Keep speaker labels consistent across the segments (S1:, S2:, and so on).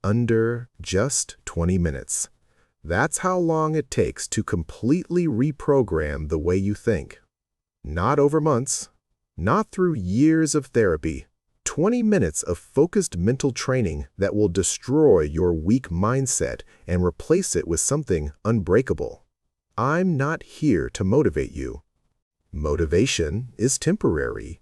S1: under just 20 minutes. That's how long it takes to completely reprogram the way you think. Not over months, not through years of therapy. 20 minutes of focused mental training that will destroy your weak mindset and replace it with something unbreakable. I'm not here to motivate you. Motivation is temporary.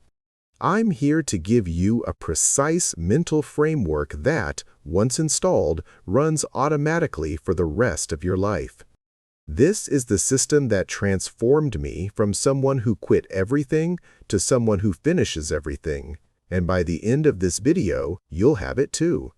S1: I'm here to give you a precise mental framework that, once installed, runs automatically for the rest of your life. This is the system that transformed me from someone who quit everything to someone who finishes everything. And by the end of this video, you'll have it too.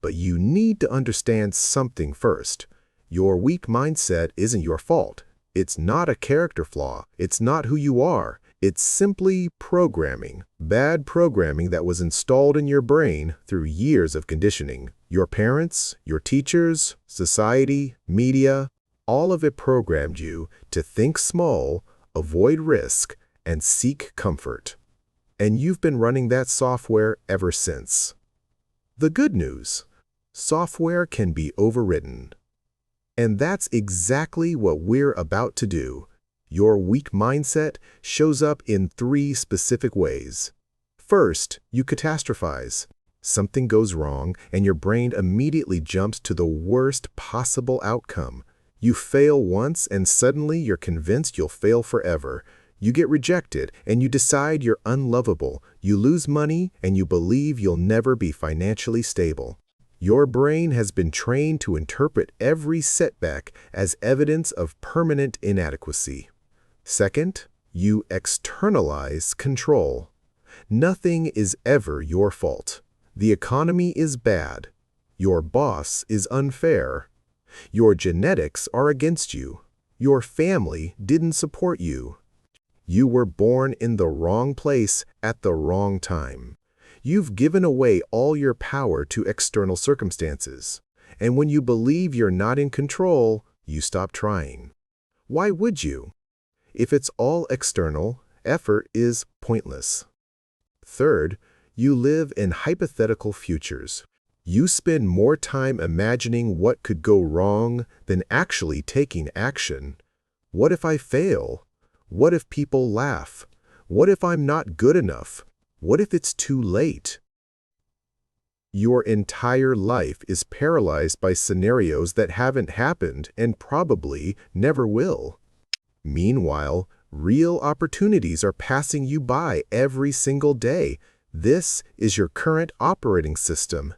S1: But you need to understand something first. Your weak mindset isn't your fault. It's not a character flaw. It's not who you are. It's simply programming, bad programming that was installed in your brain through years of conditioning. Your parents, your teachers, society, media, all of it programmed you to think small, avoid risk, and seek comfort. And you've been running that software ever since. The good news: software can be overwritten. And that's exactly what we're about to do. Your weak mindset shows up in 3 specific ways. First, you catastrophize. Something goes wrong, and your brain immediately jumps to the worst possible outcome. You fail once, and suddenly you're convinced you'll fail forever. You get rejected, and you decide you're unlovable. You lose money, and you believe you'll never be financially stable. Your brain has been trained to interpret every setback as evidence of permanent inadequacy. Second, you externalize control. Nothing is ever your fault. The economy is bad. Your boss is unfair. Your genetics are against you. Your family didn't support you. You were born in the wrong place at the wrong time. You've given away all your power to external circumstances. And when you believe you're not in control, you stop trying. Why would you? If it's all external, effort is pointless. Third, you live in hypothetical futures. You spend more time imagining what could go wrong than actually taking action. What if I fail? What if people laugh? What if I'm not good enough? What if it's too late? Your entire life is paralyzed by scenarios that haven't happened and probably never will. Meanwhile, real opportunities are passing you by every single day. This is your current operating system,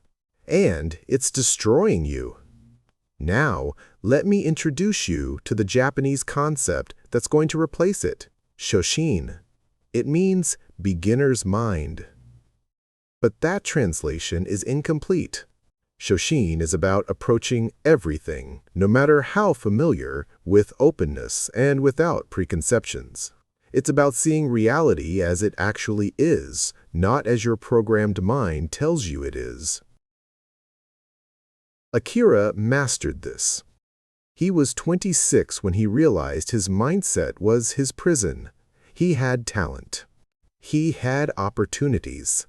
S1: and it's destroying you. Now, let me introduce you to the Japanese concept that's going to replace it: Shoshin. It means beginner's mind. But that translation is incomplete. Shoshin is about approaching everything, no matter how familiar, with openness and without preconceptions. It's about seeing reality as it actually is, not as your programmed mind tells you it is. Akira mastered this. He was 26 when he realized his mindset was his prison. He had talent. He had opportunities.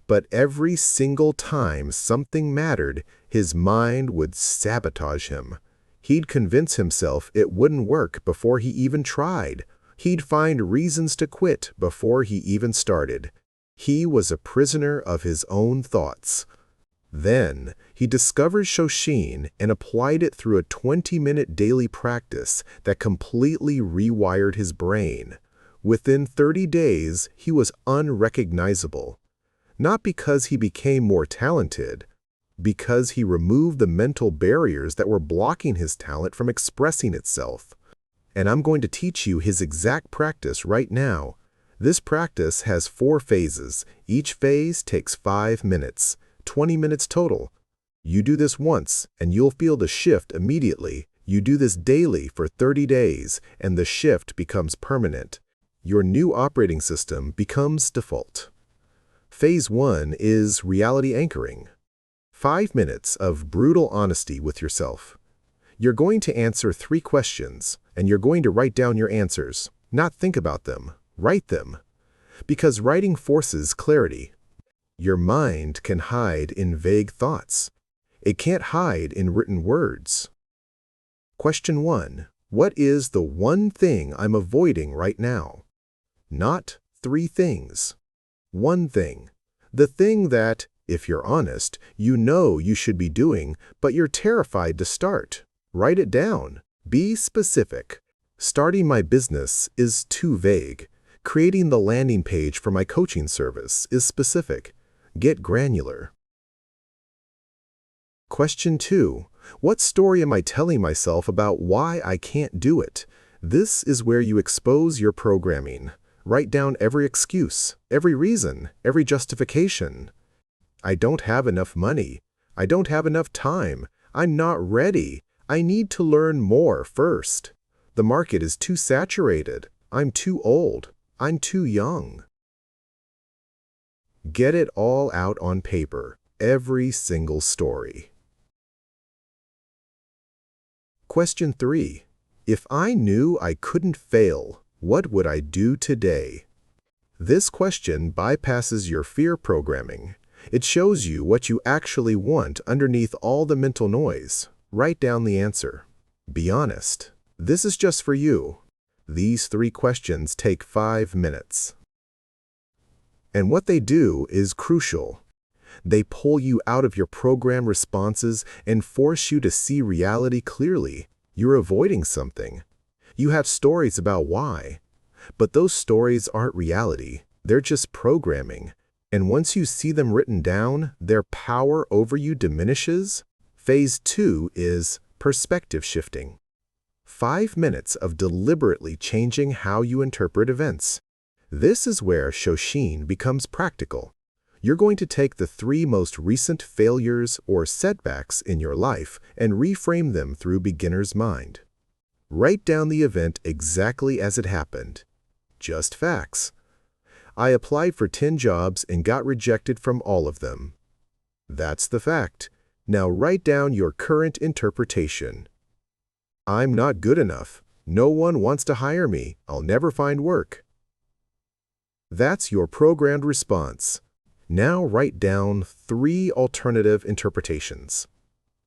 S1: But every single time something mattered, his mind would sabotage him. He'd convince himself it wouldn't work before he even tried. He'd find reasons to quit before he even started. He was a prisoner of his own thoughts. Then, he discovered Shoshin and applied it through a 20-minute daily practice that completely rewired his brain. Within 30 days, he was unrecognizable. Not because he became more talented, because he removed the mental barriers that were blocking his talent from expressing itself. And I'm going to teach you his exact practice right now. This practice has 4 phases. Each phase takes 5 minutes, 20 minutes total. You do this once, and you'll feel the shift immediately. You do this daily for 30 days, and the shift becomes permanent. Your new operating system becomes default. Phase 1 is reality anchoring. 5 minutes of brutal honesty with yourself. You're going to answer 3 questions, and you're going to write down your answers. Not think about them. Write them. Because writing forces clarity. Your mind can hide in vague thoughts. It can't hide in written words. Question 1. What is the one thing I'm avoiding right now? Not 3 things. One thing. The thing that, if you're honest, you know you should be doing, but you're terrified to start. Write it down. Be specific. Starting my business is too vague. Creating the landing page for my coaching service is specific. Get granular. Question 2. What story am I telling myself about why I can't do it? This is where you expose your programming. Write down every excuse, every reason, every justification. I don't have enough money. I don't have enough time. I'm not ready. I need to learn more first. The market is too saturated. I'm too old. I'm too young. Get it all out on paper, every single story. Question 3. If I knew I couldn't fail, what would I do today? This question bypasses your fear programming. It shows you what you actually want underneath all the mental noise. Write down the answer. Be honest. This is just for you. These 3 questions take 5 minutes. And what they do is crucial. They pull you out of your program responses and force you to see reality clearly. You're avoiding something. You have stories about why. But those stories aren't reality. They're just programming. And once you see them written down, their power over you diminishes. Phase 2 is perspective shifting. 5 minutes of deliberately changing how you interpret events. This is where Shoshin becomes practical. You're going to take the 3 most recent failures or setbacks in your life and reframe them through beginner's mind. Write down the event exactly as it happened. Just facts. I applied for 10 jobs and got rejected from all of them. That's the fact. Now write down your current interpretation. I'm not good enough. No one wants to hire me. I'll never find work. That's your programmed response. Now write down 3 alternative interpretations.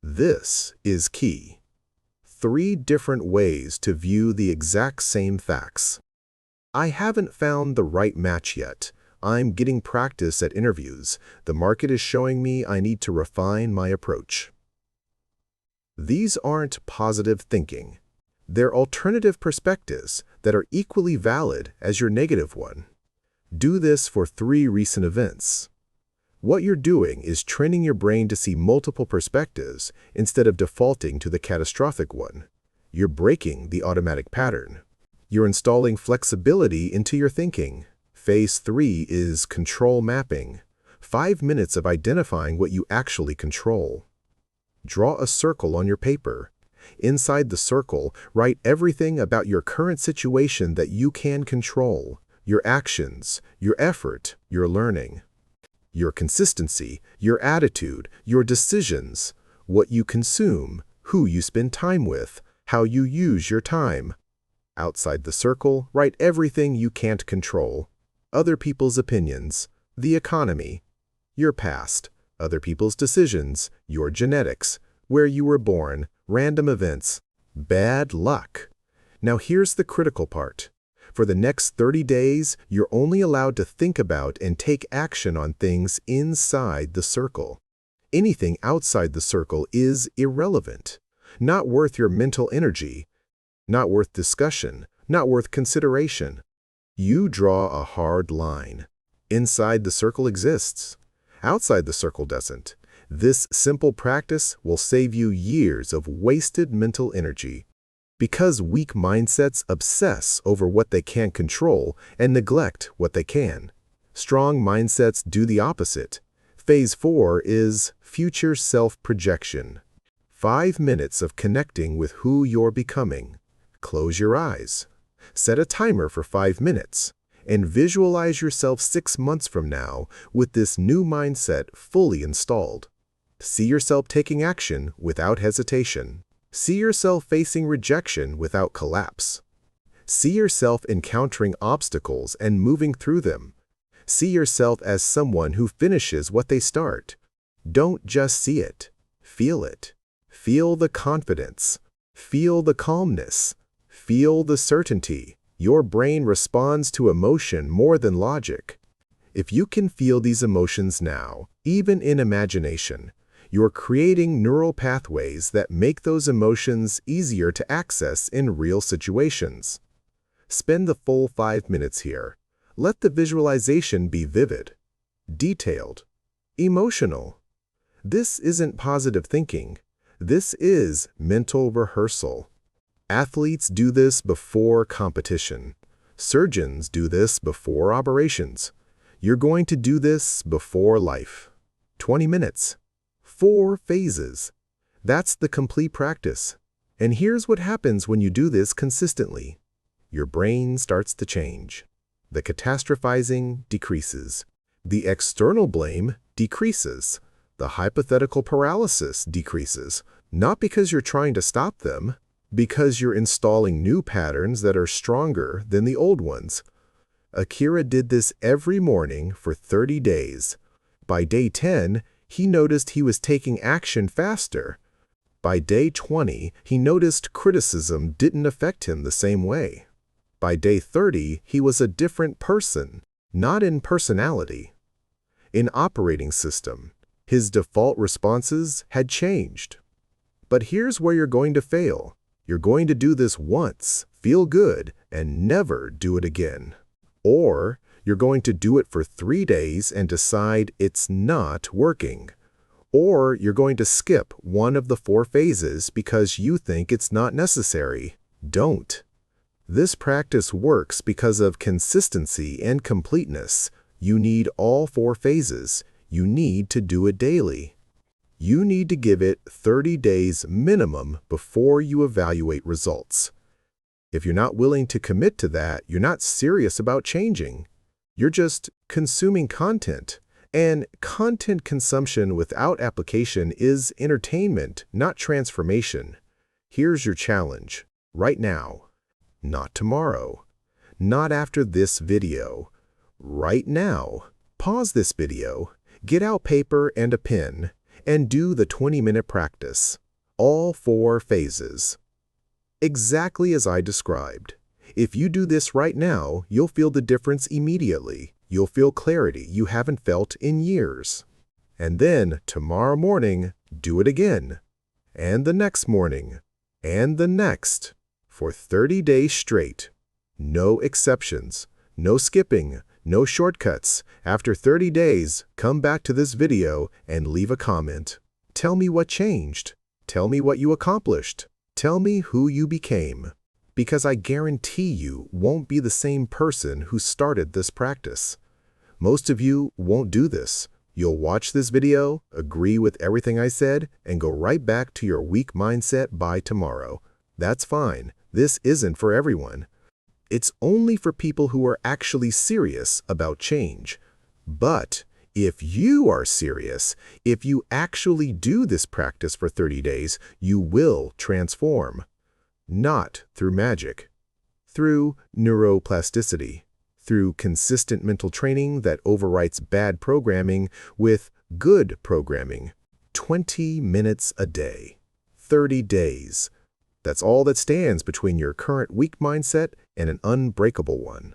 S1: This is key. 3 different ways to view the exact same facts. I haven't found the right match yet. I'm getting practice at interviews. The market is showing me I need to refine my approach. These aren't positive thinking. They're alternative perspectives that are equally valid as your negative one. Do this for 3 recent events. What you're doing is training your brain to see multiple perspectives instead of defaulting to the catastrophic one. You're breaking the automatic pattern. You're installing flexibility into your thinking. Phase 3 is control mapping. 5 minutes of identifying what you actually control. Draw a circle on your paper. Inside the circle, write everything about your current situation that you can control. Your actions, your effort, your learning. Your consistency, your attitude, your decisions, what you consume, who you spend time with, how you use your time. Outside the circle, write everything you can't control. Other people's opinions, the economy, your past, other people's decisions, your genetics, where you were born, random events, bad luck. Now here's the critical part. For the next 30 days, you're only allowed to think about and take action on things inside the circle. Anything outside the circle is irrelevant, not worth your mental energy, not worth discussion, not worth consideration. You draw a hard line. Inside the circle exists. Outside the circle doesn't. This simple practice will save you years of wasted mental energy. Because weak mindsets obsess over what they can't control and neglect what they can. Strong mindsets do the opposite. Phase 4 is future self-projection. 5 minutes of connecting with who you're becoming. Close your eyes. Set a timer for 5 minutes. And visualize yourself 6 months from now with this new mindset fully installed. See yourself taking action without hesitation. See yourself facing rejection without collapse. See yourself encountering obstacles and moving through them. See yourself as someone who finishes what they start. Don't just see it. Feel it. Feel the confidence. Feel the calmness. Feel the certainty. Your brain responds to emotion more than logic. If you can feel these emotions now, even in imagination, you're creating neural pathways that make those emotions easier to access in real situations. Spend the full 5 minutes here. Let the visualization be vivid, detailed, emotional. This isn't positive thinking. This is mental rehearsal. Athletes do this before competition. Surgeons do this before operations. You're going to do this before life. 20 minutes. 4 phases. That's the complete practice. And here's what happens when you do this consistently. Your brain starts to change. The catastrophizing decreases. The external blame decreases. The hypothetical paralysis decreases. Not because you're trying to stop them, because you're installing new patterns that are stronger than the old ones. Akira did this every morning for 30 days. By day 10, he noticed he was taking action faster. By day 20, he noticed criticism didn't affect him the same way. By day 30, he was a different person, not in personality. In operating system, his default responses had changed. But here's where you're going to fail. You're going to do this once, feel good, and never do it again. Or you're going to do it for 3 days and decide it's not working. Or you're going to skip one of the 4 phases because you think it's not necessary. Don't. This practice works because of consistency and completeness. You need all 4 phases. You need to do it daily. You need to give it 30 days minimum before you evaluate results. If you're not willing to commit to that, you're not serious about changing. You're just consuming content. And content consumption without application is entertainment, not transformation. Here's your challenge. Right now. Not tomorrow. Not after this video. Right now. Pause this video, get out paper and a pen, and do the 20-minute practice. All 4 phases. Exactly as I described. If you do this right now, you'll feel the difference immediately. You'll feel clarity you haven't felt in years. And then, tomorrow morning, do it again. And the next morning. And the next. For 30 days straight. No exceptions. No skipping. No shortcuts. After 30 days, come back to this video and leave a comment. Tell me what changed. Tell me what you accomplished. Tell me who you became. Because I guarantee you won't be the same person who started this practice. Most of you won't do this. You'll watch this video, agree with everything I said, and go right back to your weak mindset by tomorrow. That's fine. This isn't for everyone. It's only for people who are actually serious about change. But if you are serious, if you actually do this practice for 30 days, you will transform. Not through magic. Through neuroplasticity. Through consistent mental training that overwrites bad programming with good programming. 20 minutes a day. 30 days. That's all that stands between your current weak mindset and an unbreakable one.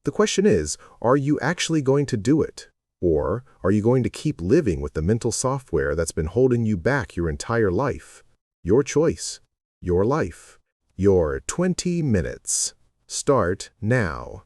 S1: The question is, are you actually going to do it? Or are you going to keep living with the mental software that's been holding you back your entire life? Your choice. Your life. Your 20 minutes. Start now.